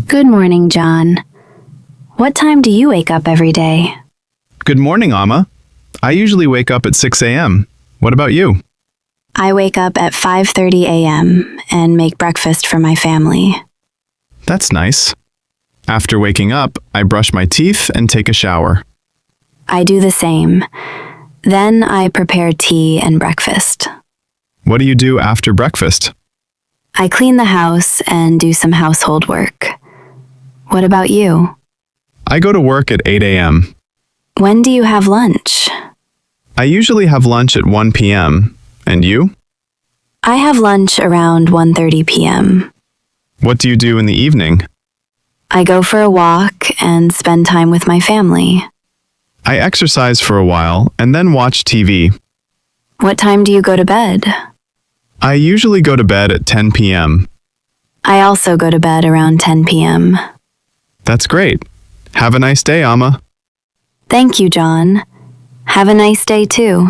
Good morning, John. What time do you wake up every day? Good morning, Amma. I usually wake up at 6 a.m. What about you? I wake up at 5:30 a.m. and make breakfast for my family. That's nice. After waking up, I brush my teeth and take a shower. I do the same. Then I prepare tea and breakfast. What do you do after breakfast? I clean the house and do some household work. What about you? I go to work at 8 a.m. When do you have lunch? I usually have lunch at 1 p.m. And you? I have lunch around 1:30 p.m. What do you do in the evening? I go for a walk and spend time with my family. I exercise for a while and then watch TV. What time do you go to bed? I usually go to bed at 10 p.m. I also go to bed around 10 p.m. That's great. Have a nice day, Amma. Thank you, John. Have a nice day too.